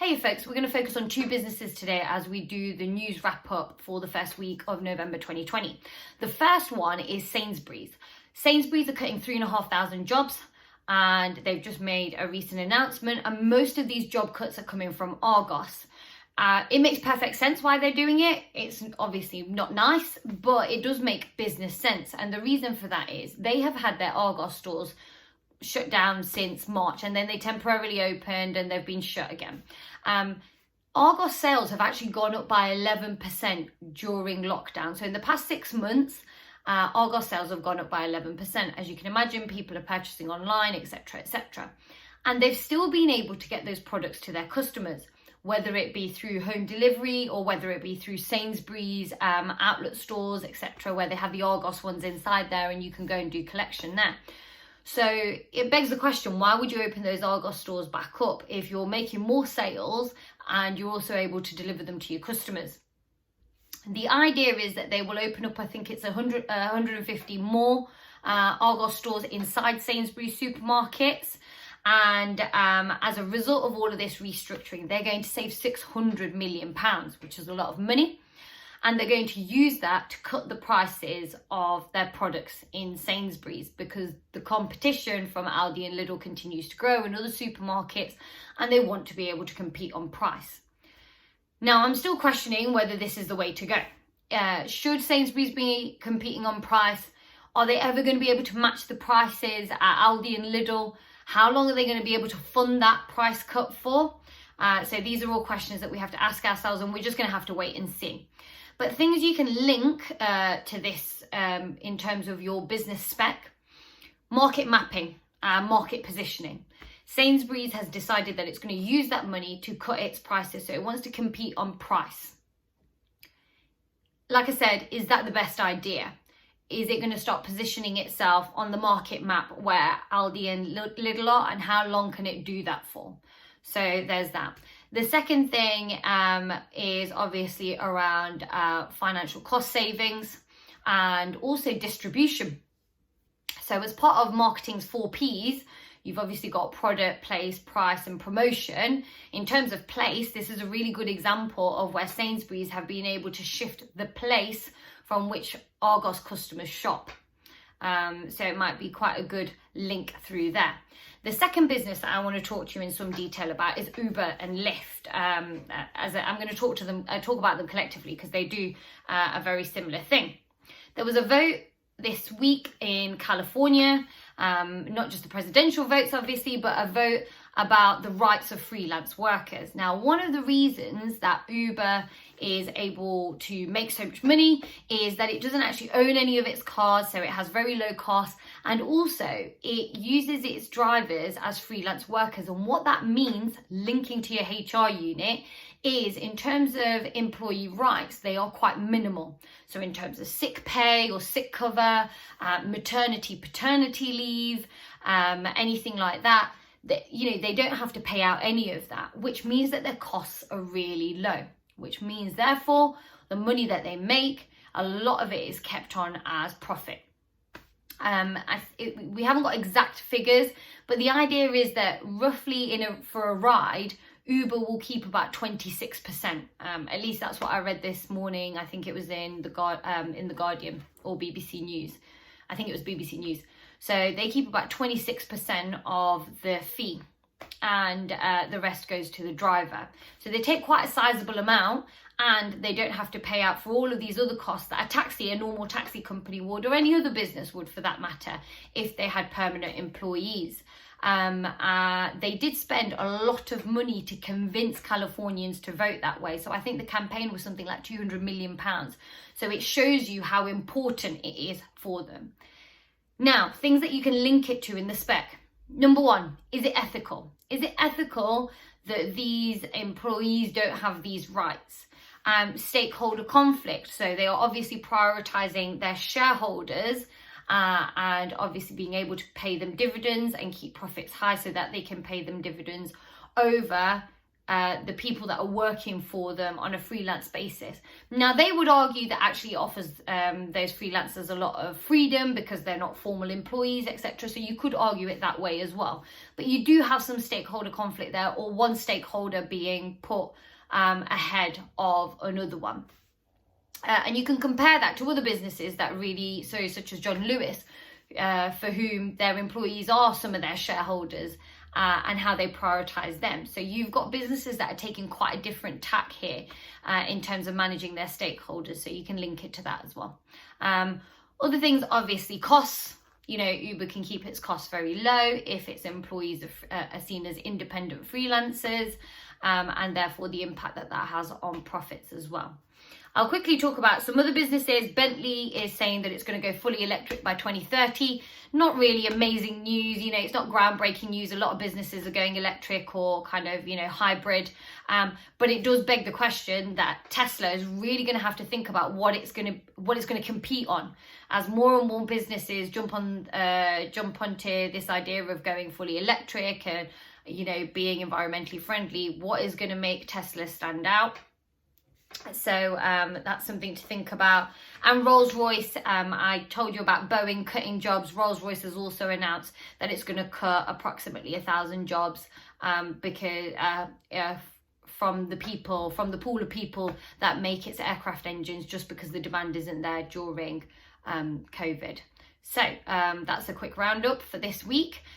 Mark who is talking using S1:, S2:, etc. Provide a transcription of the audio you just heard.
S1: Hey folks, we're going to focus on two businesses today as we do the news wrap up for the first week of November 2020. The first one is Sainsburys. Sainsburys are cutting 3,500 jobs and they've just made a recent announcement, and most of these job cuts are coming from Argos. It makes perfect sense why they're doing it. It's obviously not nice, but it does make business sense. And the reason for that is they have had their Argos stores shut down since March, and then they temporarily opened and they've been shut again. Argos sales have actually gone up by 11% during lockdown. So in the past 6 months, Argos sales have gone up by 11%. As you can imagine, people are purchasing online, etc., etc. And they've still been able to get those products to their customers, whether it be through home delivery or whether it be through Sainsburys, outlet stores, etc., where they have the Argos ones inside there and you can go and do collection there. So it begs the question, why would you open those Argos stores back up if you're making more sales and you're also able to deliver them to your customers? The idea is that they will open up, I think it's 150 more Argos stores inside Sainsbury's supermarkets. And as a result of all of this restructuring, they're going to save £600 million, which is a lot of money. And they're going to use that to cut the prices of their products in Sainsbury's, because the competition from Aldi and Lidl continues to grow in other supermarkets, and they want to be able to compete on price. Now, I'm still questioning whether this is the way to go. Should Sainsbury's be competing on price? Are they ever going to be able to match the prices at Aldi and Lidl? How long are they going to be able to fund that price cut for? So these are all questions that we have to ask ourselves, and we're just going to have to wait and see. But things you can link to this in terms of your business spec: market mapping, market positioning. Sainsbury's has decided that it's going to use that money to cut its prices, so it wants to compete on price. Like I said, is that the best idea? Is it going to start positioning itself on the market map where Aldi and Lidl are, and how long can it do that for? So there's that. The second thing is obviously around financial cost savings and also distribution. So as part of marketing's 4 Ps, you've obviously got product, place, price and promotion. In terms of place, this is a really good example of where Sainsbury's have been able to shift the place from which Argos customers shop. So it might be quite a good link through there. The second business that I want to talk to you in some detail about is Uber and Lyft. I'm going to talk about them collectively because they do a very similar thing. There was a vote this week in California, not just the presidential votes obviously, but a vote about the rights of freelance workers. Now, one of the reasons that Uber is able to make so much money is that it doesn't actually own any of its cars, so it has very low costs, and also it uses its drivers as freelance workers. And what that means, linking to your HR unit, is in terms of employee rights, they are quite minimal. So in terms of sick pay or sick cover, maternity, paternity leave, anything like that, they don't have to pay out any of that, which means that their costs are really low, which means therefore the money that they make, a lot of it is kept on as profit. We haven't got exact figures, but the idea is that roughly for a ride, Uber will keep about 26%. At least that's what I read this morning. I think it was in the Guardian or BBC News. I think it was BBC News. So they keep about 26% of the fee, and the rest goes to the driver. So they take quite a sizable amount, and they don't have to pay out for all of these other costs that a normal taxi company would, or any other business would for that matter, if they had permanent employees. They did spend a lot of money to convince Californians to vote that way. So I think the campaign was something like £200 million. So it shows you how important it is for them. Now, things that you can link it to in the spec. Number one, is it ethical? Is it ethical that these employees don't have these rights? Stakeholder conflict. So they are obviously prioritizing their shareholders and obviously being able to pay them dividends and keep profits high so that they can pay them dividends over the people that are working for them on a freelance basis. Now, they would argue that actually offers those freelancers a lot of freedom because they're not formal employees, etc. So you could argue it that way as well. But you do have some stakeholder conflict there, or one stakeholder being put ahead of another one. And you can compare that to other businesses that really, so such as John Lewis, for whom their employees are some of their shareholders, and how they prioritize them. So you've got businesses that are taking quite a different tack here in terms of managing their stakeholders. So you can link it to that as well. Other things, obviously, costs. You know, Uber can keep its costs very low if its employees are seen as independent freelancers, and therefore the impact that that has on profits as well. I'll quickly talk about some other businesses. Bentley is saying that it's going to go fully electric by 2030. Not really amazing news. You know, it's not groundbreaking news. A lot of businesses are going electric or kind of, you know, hybrid. But it does beg the question that Tesla is really going to have to think about what it's going to compete on, as more and more businesses jump onto this idea of going fully electric and, you know, being environmentally friendly. What is going to make Tesla stand out? So that's something to think about. And Rolls-Royce, I told you about Boeing cutting jobs. Rolls-Royce has also announced that it's going to cut approximately 1,000 jobs because from the pool of people that make its aircraft engines, just because the demand isn't there during COVID. So that's a quick roundup for this week.